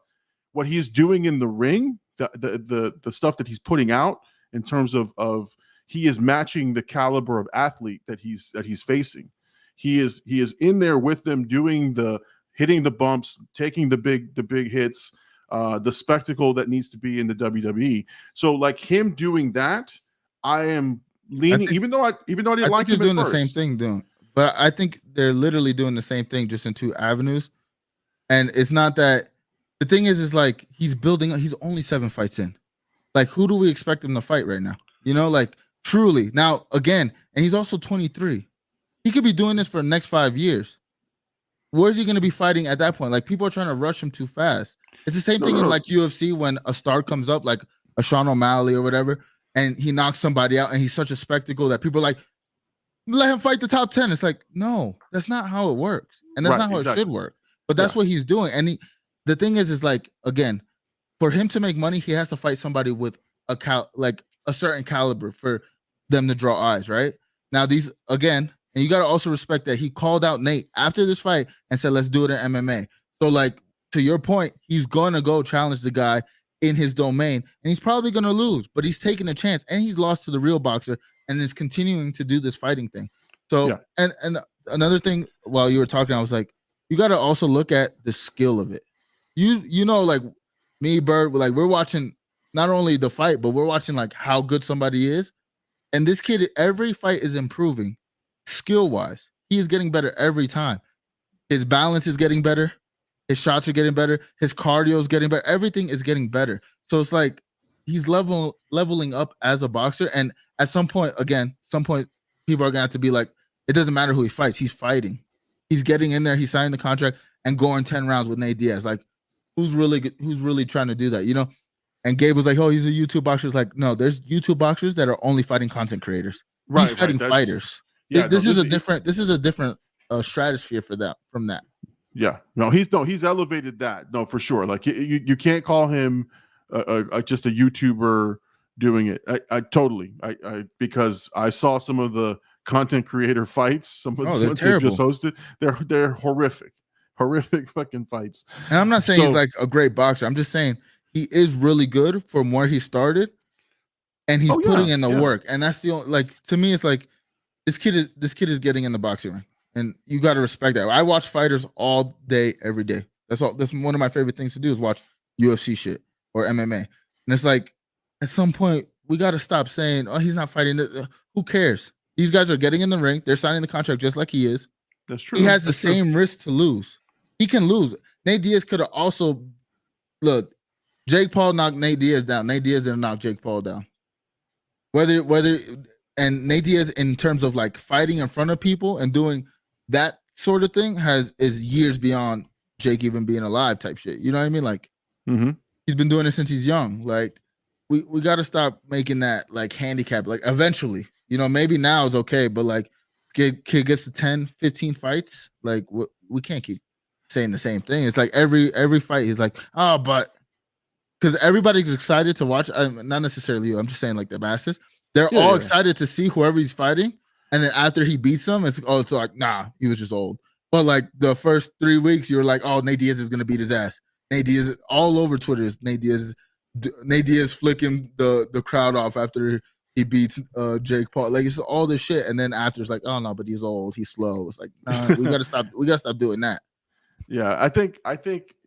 what he's doing in the ring, the stuff that he's putting out in terms of he is matching the caliber of athlete that he's facing. He is in there with them doing the hitting the bumps, taking the big hits, the spectacle that needs to be in the WWE. So like him doing that, I am leaning, even though I didn't like him they're doing at the same first. thing, but I think they're literally doing the same thing just in two avenues. And it's not that the thing is like he's only 7 fights in. Like, who do we expect him to fight right now? You know, like truly. Now, again, and he's also 23. He could be doing this for the next 5 years. Where's he going to be fighting at that point? Like, people are trying to rush him too fast. It's the same thing in like UFC when a star comes up, like a Sean O'Malley or whatever, and he knocks somebody out, and he's such a spectacle that people are like, let him fight the top 10. It's like, no, that's not how it works, and that's not how it should work. But that's what he's doing. And the thing is like, again, for him to make money, he has to fight somebody with a certain caliber for them to draw eyes, right? Now, these again, and you got to also respect that he called out Nate after this fight and said, let's do it in MMA. So, like, to your point, he's going to go challenge the guy in his domain, and he's probably going to lose, but he's taking a chance, and he's lost to the real boxer and is continuing to do this fighting thing. So, and another thing, while you were talking, I was like, you got to also look at the skill of it. You know, like me, Bird, like we're watching not only the fight, but we're watching like how good somebody is. And this kid, every fight is improving skill-wise. He is getting better every time. His balance is getting better. His shots are getting better. His cardio is getting better. Everything is getting better. So it's like he's leveling up as a boxer. And at some point, people are gonna have to be like, it doesn't matter who he fights. He's fighting. He's getting in there. He's signing the contract and going 10 rounds with Nate Diaz. Like, who's really trying to do that? You know? And Gabe was like, "Oh, he's a YouTube boxer." It's like, no, there's YouTube boxers that are only fighting content creators. He's fighting fighters. Yeah, this is a different stratosphere for that. From that. Yeah, he's elevated that. No, for sure. Like you can't call him just a YouTuber doing it. I totally. I because I saw some of the content creator fights. Some of the ones they just hosted. They're horrific fucking fights. And I'm not saying he's like a great boxer. I'm just saying he is really good from where he started, and he's putting in the work. And that's the only, like, to me, it's like this kid is getting in the boxing ring, and you got to respect that. I watch fighters all day, every day. That's one of my favorite things to do is watch UFC shit or MMA. And it's like, at some point, we got to stop saying, "Oh, he's not fighting." Who cares? These guys are getting in the ring. They're signing the contract just like he is. That's true. He has the same risk to lose. He can lose. Nate Diaz could have also look. Jake Paul knocked Nate Diaz down. Nate Diaz didn't knock Jake Paul down. And Nate Diaz, in terms of like fighting in front of people and doing that sort of thing, is years beyond Jake even being alive type shit. You know what I mean? Like, he's been doing it since he's young. Like, we got to stop making that like handicap. Like, eventually, you know, maybe now is okay, but like, kid gets to 10, 15 fights. Like, we can't keep saying the same thing. It's like every fight he's like, oh, but because everybody's excited to watch. Not necessarily you. I'm just saying like the masses. They're all excited to see whoever he's fighting, and then after he beats them, it's like, nah, he was just old. But like the first 3 weeks, you're like, oh, Nate Diaz is gonna beat his ass. Nate Diaz all over Twitter is Nate Diaz flicking the crowd off after he beats Jake Paul. Like, it's all this shit, and then after it's like, oh no, but he's old, he's slow. It's like, nah, we gotta stop. We gotta stop doing that. Yeah, I think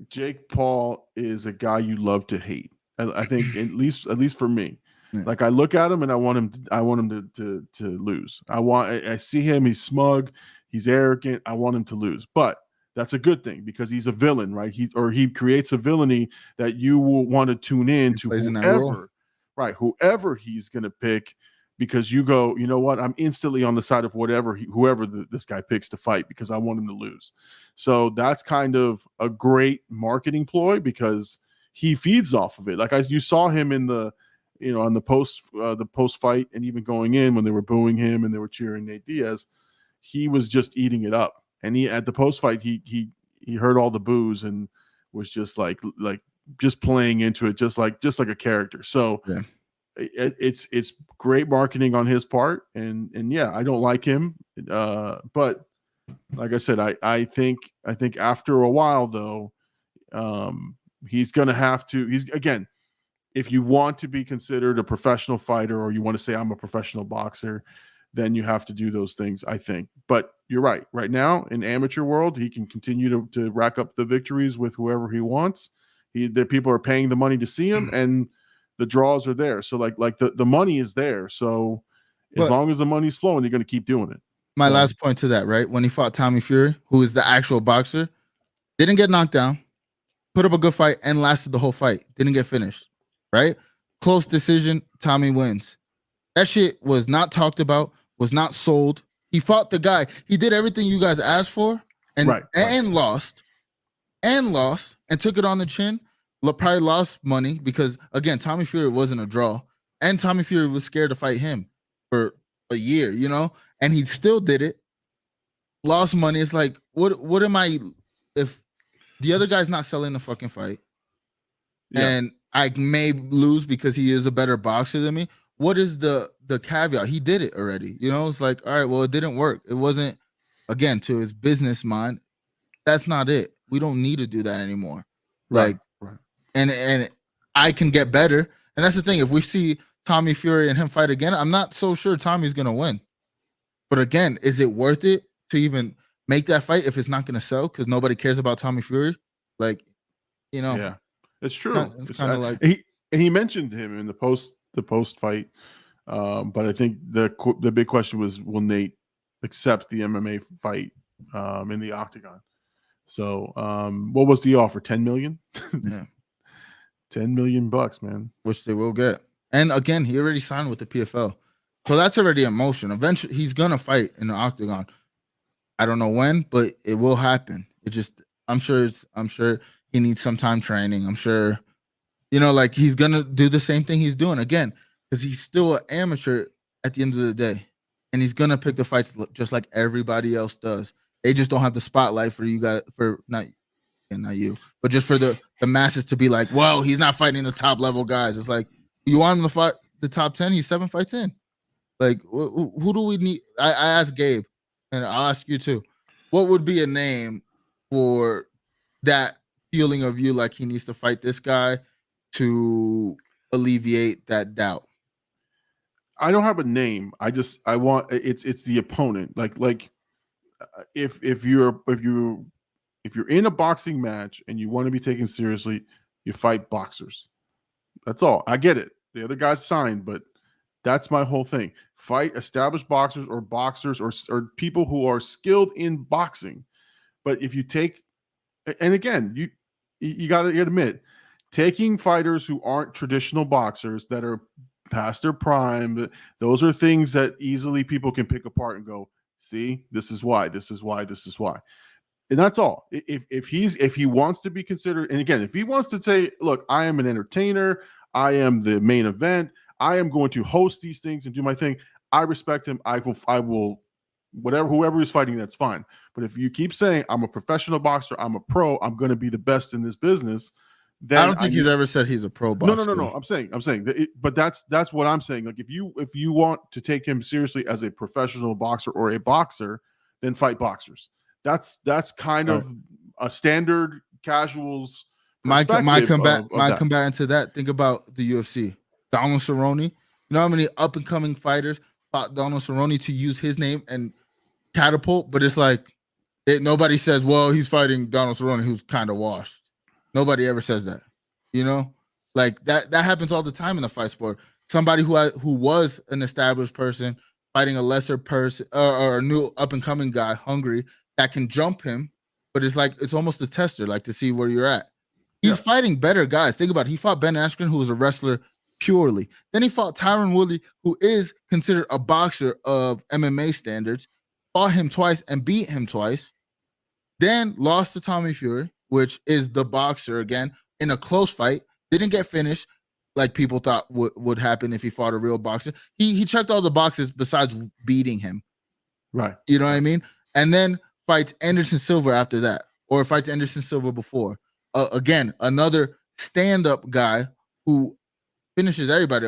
Jake Paul is a guy you love to hate. I think at least for me. Yeah. Like, I look at him and I want him to lose. I see him, he's smug, he's arrogant. I want him to lose. But that's a good thing because he's a villain, right? He creates a villainity that you will want to tune in to whoever he's going to pick, because you go, you know what? I'm instantly on the side of whoever this guy picks to fight because I want him to lose. So that's kind of a great marketing ploy because he feeds off of it. Like, you saw him in the on the post fight, and even going in when they were booing him and they were cheering Nate Diaz, he was just eating it up. And he at the post fight, he heard all the boos and was just like just playing into it, just like a character. So yeah. It's great marketing on his part, and yeah, I don't like him, but like I said, I think after a while though, he's gonna have to. He's again, if you want to be considered a professional fighter, or you want to say I'm a professional boxer, then you have to do those things, I think. But you're right. Right now, in amateur world, he can continue to rack up the victories with whoever he wants. The people are paying the money to see him, and the draws are there. So like the money is there. So as long as the money's flowing, they're going to keep doing it. My last point to that, right? When he fought Tommy Fury, who is the actual boxer, didn't get knocked down, put up a good fight, and lasted the whole fight. Didn't get finished, right? Close decision, Tommy wins. That shit was not talked about, was not sold. He fought the guy. He did everything you guys asked for, and lost, and took it on the chin. Probably lost money because, again, Tommy Fury wasn't a draw, and Tommy Fury was scared to fight him for a year, and he still did it. Lost money. It's like, what am I, if the other guy's not selling the fucking fight, and I may lose because he is a better boxer than me? What is the caveat? He did it already. It's like, all right, well, it didn't work. It wasn't, again, to his business mind. That's not it. We don't need to do that anymore. Right. And I can get better. And that's the thing. If we see Tommy Fury and him fight again, I'm not so sure Tommy's going to win. But again, is it worth it to even make that fight if it's not going to sell because nobody cares about Tommy Fury? Yeah, it's true. It's kind of like he mentioned him in the post fight. But I think the big question was, will Nate accept the MMA fight in the octagon? So what was the offer? 10 million? Yeah. 10 million bucks, man. Which they will get. And again, he already signed with the PFL. So that's already in motion. Eventually, he's going to fight in the octagon. I don't know when, but it will happen. I'm sure he needs some time training. I'm sure, he's going to do the same thing he's doing again, because he's still an amateur at the end of the day. And he's going to pick the fights just like everybody else does. They just don't have the spotlight for you guys, not you, but just for the masses to be like, whoa, he's not fighting the top level guys. It's like, you want him to fight the top 10? He's 7 fights in. Like, who do we need? I asked Gabe, and I'll ask you too. What would be a name for that feeling of you like he needs to fight this guy to alleviate that doubt? I don't have a name. I want it's the opponent. Like if you're in a boxing match and you want to be taken seriously, you fight boxers. That's all. I get it. The other guy's signed, but that's my whole thing. Fight established boxers or people who are skilled in boxing. But if you take, and again, you got to admit, taking fighters who aren't traditional boxers that are past their prime, those are things that easily people can pick apart and go, see, this is why. And that's all. If he wants to be considered, and again, if he wants to say, look, I am an entertainer, I am the main event, I am going to host these things and do my thing, I respect him. I will whoever is fighting, that's fine. But if you keep saying I'm a professional boxer, I'm a pro, I'm going to be the best in this business, then I don't think he's ever said he's a pro boxer. No. I'm saying that but that's what I'm saying. Like if you want to take him seriously as a professional boxer or a boxer, then fight boxers. That's kind of a standard casual's perspective. My combatant to that. Think about the UFC. Donald Cerrone. You know how many up and coming fighters fought Donald Cerrone to use his name and catapult? But it's like nobody says, well, he's fighting Donald Cerrone, who's kind of washed. Nobody ever says that. Like that happens all the time in the fight sport. Somebody who was an established person fighting a lesser person or a new up and coming guy, hungry, that can jump him, but it's almost a tester, like to see where you're at. He's fighting better guys. Think about it. He fought Ben Askren, who was a wrestler purely. Then he fought Tyron Woodley, who is considered a boxer of MMA standards, fought him twice and beat him twice, then lost to Tommy Fury, which is the boxer again, in a close fight, didn't get finished, like people thought would happen if he fought a real boxer. He checked all the boxes besides beating him. Right. You know what I mean? And then fights Anderson Silva after that, or fights Anderson Silva before. Again, another stand-up guy who finishes everybody.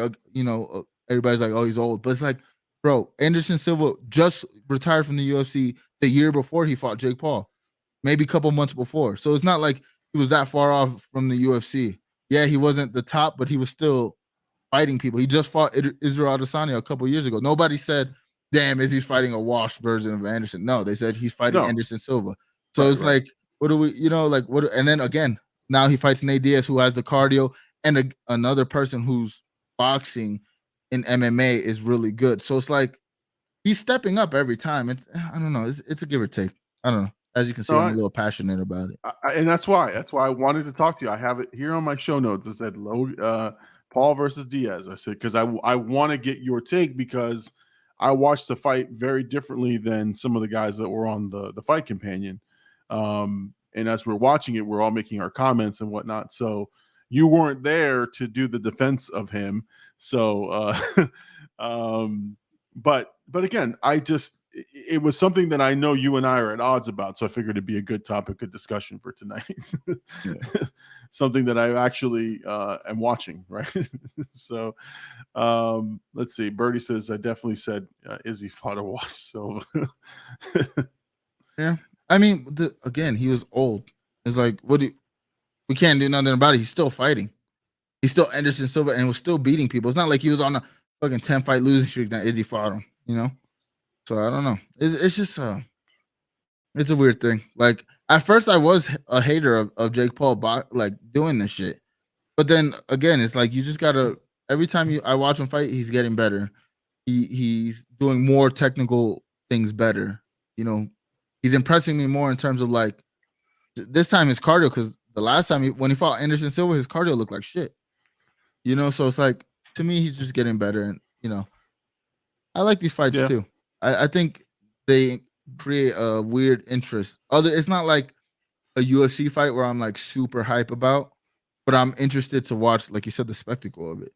Everybody's like, oh, he's old. But it's like, bro, Anderson Silva just retired from the UFC the year before he fought Jake Paul, maybe a couple months before. So it's not like he was that far off from the UFC. Yeah, he wasn't the top, but he was still fighting people. He just fought Israel Adesanya a couple years ago. Nobody said, damn, is he fighting a washed version of Anderson? No, they said he's fighting Anderson Silva. So it's like, what do we, what? And then again, now he fights Nate Diaz, who has the cardio, and another person who's boxing in MMA is really good. So it's like he's stepping up every time. I don't know. It's a give or take. I don't know. As you can see, I'm a little passionate about it. And that's why I wanted to talk to you. I have it here on my show notes. It said Paul versus Diaz. I said, because I want to get your take, because I watched the fight very differently than some of the guys that were on the Fight Companion. And as we're watching it, we're all making our comments and whatnot. So you weren't there to do the defense of him. So, but again, it was something that I know you and I are at odds about. So I figured it'd be a good topic of discussion for tonight. Something that I actually am watching. Right. So let's see. Birdie says, I definitely said Izzy fought a wash. So yeah. I mean, again, he was old. It's like, we can't do nothing about it. He's still fighting. He's still Anderson Silva and was still beating people. It's not like he was on a fucking 10-fight losing streak that Izzy fought him, So I don't know. It's just it's a weird thing. Like at first I was a hater of Jake Paul like doing this shit. But then again, it's like you just gotta, every time I watch him fight, he's getting better. He's doing more technical things better. He's impressing me more in terms of like this time his cardio, because the last time when he fought Anderson Silva, his cardio looked like shit. So it's like, to me, he's just getting better. And, I like these fights too. I think they create a weird interest. It's not like a UFC fight where I'm like super hype about, but I'm interested to watch, like you said, the spectacle of it.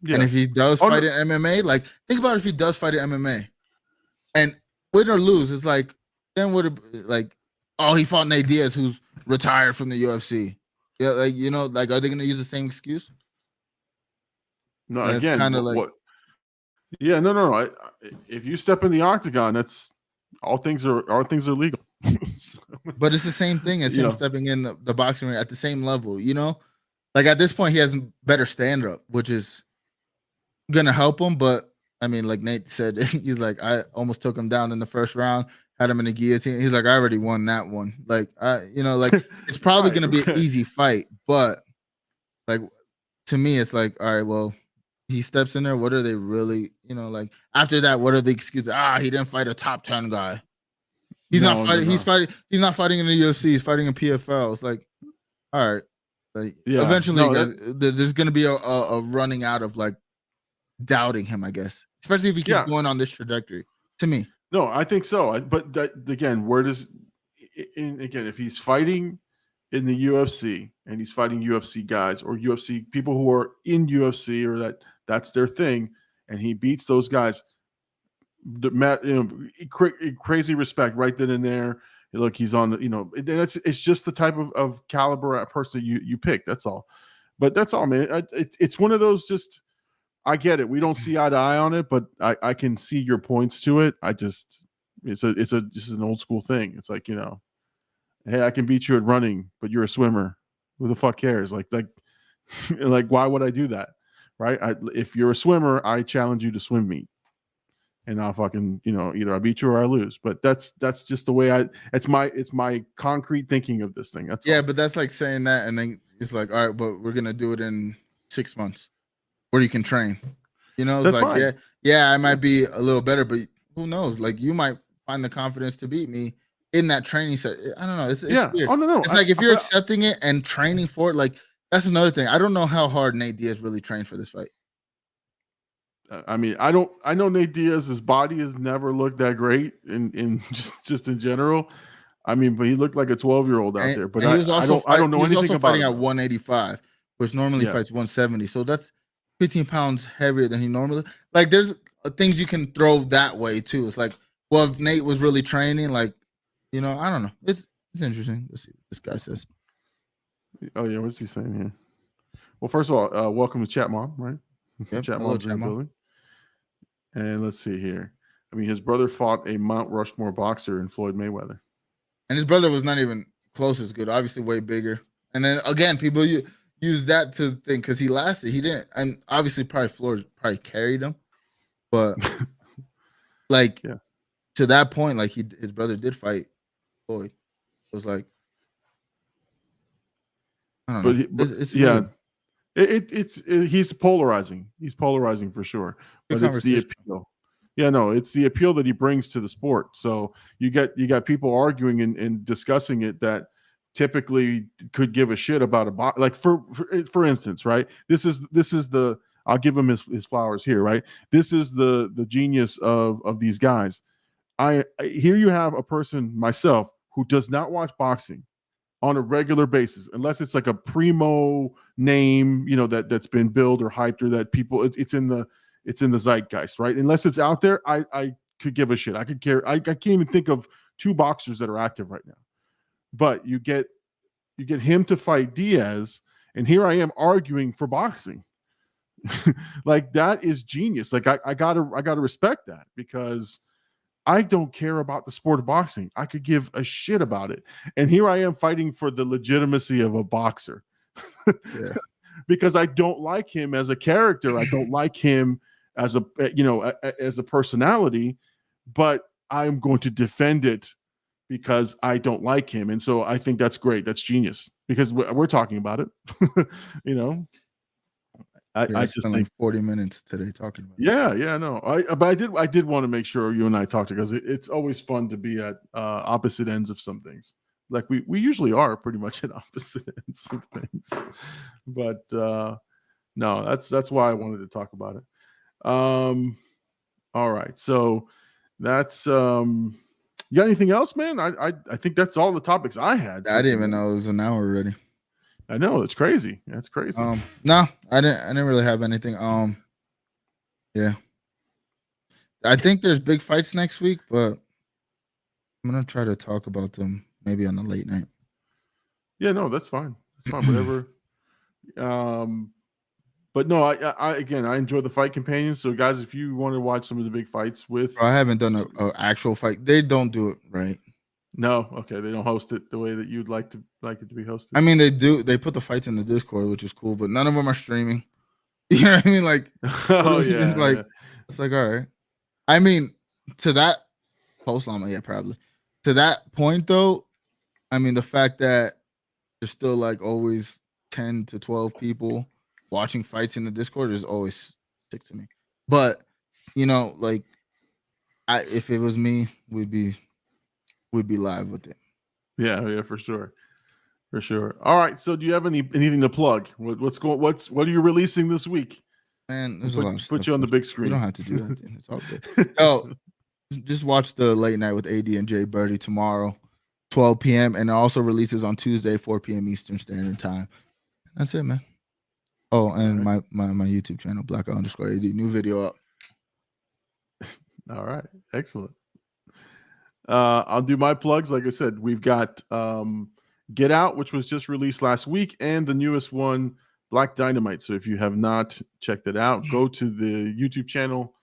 Yeah. And if he does fight in MMA, like think about if he does fight in MMA and win or lose, it's like, then would like, oh, he fought Nate Diaz, who's retired from the UFC. Yeah, like, are they going to use the same excuse? No, and again, kind of like, what? Yeah, no. If you step in the octagon, that's all things are legal. But it's the same thing as him stepping in the boxing ring at the same level. Like at this point, he has better stand up, which is gonna help him. But I mean, like Nate said, he's like, I almost took him down in the first round, had him in the guillotine. He's like, I already won that one. Like, like it's probably gonna be an easy fight, but like to me, it's like, all right, well. He steps in there. What are they really, like after that, what are the excuses? He didn't fight a top 10 guy. He's not fighting. No. He's not fighting in the UFC. He's fighting in PFL. It's like, all right. Like, eventually, there's going to be a running out of like doubting him, I guess, especially if he keeps going on this trajectory. To me, no, I think so. But again, if he's fighting in the UFC and he's fighting UFC guys or UFC people who are in UFC or that's their thing, and he beats those guys, crazy respect right then and there. Look, he's on the, it's just the type of caliber person you pick. That's all. But that's all, man. It's one of those, just, I get it. We don't see eye to eye on it, but I can see your points to it. It's just an old school thing. It's like, hey, I can beat you at running, but you're a swimmer. Who the fuck cares? Like, why would I do that? Right? If you're a swimmer, I challenge you to swim meet, and I'll fucking, either I beat you or I lose. But that's just the way it's my concrete thinking of this thing. That's all. But that's like saying that, and then it's like, all right, but we're gonna do it in 6 months, where you can train. It's that's like, fine. I might be a little better, but who knows? Like, you might find the confidence to beat me in that training set. I don't know. It's weird. Oh, no. It's like if you're accepting it and training for it, like that's another thing. I don't know how hard Nate Diaz really trained for this fight. I mean, I know Nate Diaz's body has never looked that great in just in general. I mean, but he looked like a 12-year-old out there. But I don't know anything about fighting at 185, which normally fights 170. So that's 15 pounds heavier than he normally. Like, there's things you can throw that way too. It's like, well, if Nate was really training, like, I don't know. It's interesting. Let's see what this guy says. Oh yeah, what's he saying here? Well, first of all, welcome to Chat Mom, right? Yep. Chat Hello, Mom's in Chat the Mom. building. And let's see here. I mean, his brother fought a Mount Rushmore boxer in Floyd Mayweather. And his brother was not even close as good, obviously way bigger. And then again, people use that to think because he lasted. He didn't. And obviously probably Floyd probably carried him. But like to that point, like his brother did fight Floyd. It was like, I don't know. It's weird. He's polarizing. He's polarizing for sure. But it's the appeal. Yeah, no, it's the appeal that he brings to the sport. So you got people arguing and discussing it that typically could give a shit about a box. Like for instance, right? This is the I'll give him his flowers here, right? This is the genius of these guys. Here you have a person, myself, who does not watch boxing on a regular basis, unless it's like a primo name, that's been billed or hyped or that people it's in the zeitgeist, right? Unless it's out there, I could give a shit. I could care. I can't even think of 2 boxers that are active right now. But you get him to fight Diaz, and here I am arguing for boxing. Like, that is genius. Like, I gotta respect that, because I don't care about the sport of boxing. I could give a shit about it. And here I am fighting for the legitimacy of a boxer. Because I don't like him as a character. I don't like him as a personality, but I'm going to defend it because I don't like him. And so I think that's great. That's genius, because we're talking about it. I just spent like 40 minutes today talking about it. Yeah, no. But I did want to make sure you and I talked, because it's always fun to be at opposite ends of some things. Like we usually are pretty much at opposite ends of things. But no, that's why I wanted to talk about it. All right. So that's you got anything else, man? I think that's all the topics I had. I didn't even know it was an hour already. I know, it's crazy. That's crazy. No, I didn't really have anything. Yeah. I think there's big fights next week, but I'm gonna try to talk about them maybe on a late night. Yeah, no, that's fine. That's fine. Whatever. But no, I again, I enjoy the fight companions. So guys, if you want to watch some of the big fights with, I haven't done an actual fight. They don't do it right. No, okay, they don't host it the way that you'd like it to be hosted. I mean, they do. They put the fights in the Discord, which is cool, but none of them are streaming. You know what I mean? Like, it's like, all right. I mean, to that post llama, yeah, probably. To that point, though, I mean, the fact that there's still like always 10 to 12 people watching fights in the Discord is always sick to me. But like, if it was me, we'd be live with it. Yeah, for sure. All right. So, do you have anything to plug? What are you releasing this week? Man, there's a lot of stuff. Put you on the big screen. You don't have to do that. Dude. It's all good. Oh, just watch the late night with AD and Jay Birdie tomorrow, 12 p.m. and it also releases on Tuesday, 4 p.m. Eastern Standard Time. That's it, man. Oh, and my YouTube channel, Black_AD, new video up. All right, excellent. I'll do my plugs. Like I said, we've got Get Out, which was just released last week, and the newest one, Black Dynamite. So if you have not checked it out, go to the YouTube channel,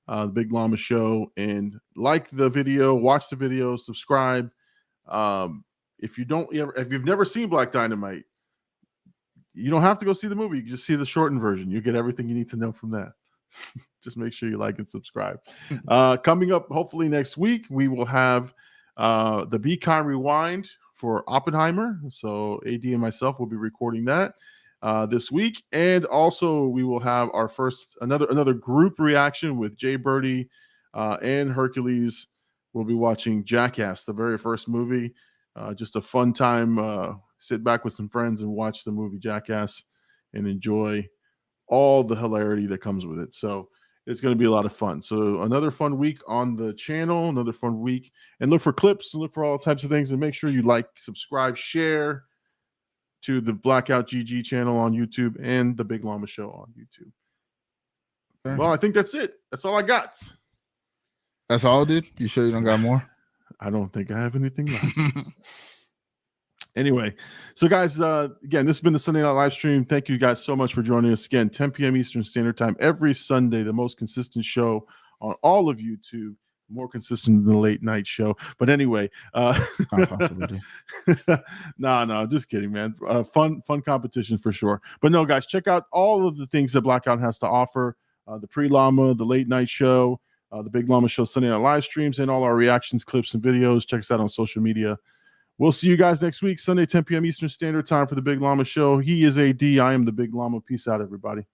the Big Llama Show, and like the video, watch the video, subscribe. If you've never seen Black Dynamite, you don't have to go see the movie. You can just see the shortened version. You get everything you need to know from that. Just make sure you like and subscribe. Coming up, hopefully next week, we will have the BCon Rewind for Oppenheimer. So AD and myself will be recording that this week, and also we will have our first another group reaction with Jay Birdie and Hercules. We'll be watching Jackass, the very first movie. Just a fun time. Sit back with some friends and watch the movie Jackass and enjoy all the hilarity that comes with it. So it's going to be a lot of fun. So another fun week on the channel, another fun week, and look for clips and look for all types of things, and make sure you like, subscribe, share, to the Blackout GG channel on YouTube and the Big Llama Show on YouTube. Okay. Well, I think that's it. That's all I got. That's all, dude? You sure you don't got more? I don't think I have anything left. Anyway, so guys, again, this has been the Sunday Night live stream. Thank you guys so much for joining us again. 10 p.m. Eastern Standard Time every Sunday, the most consistent show on all of YouTube, more consistent than the late night show. But anyway, Not possible, dude. no, just kidding, man. Fun competition for sure. But no, guys, check out all of the things that Blackout has to offer. The pre-llama, the late night show, the Big Llama Show Sunday Night live streams, and all our reactions, clips, and videos. Check us out on social media. We'll see you guys next week, Sunday, 10 p.m. Eastern Standard Time for the Big Llama Show. He is AD. I am the Big Llama. Peace out, everybody.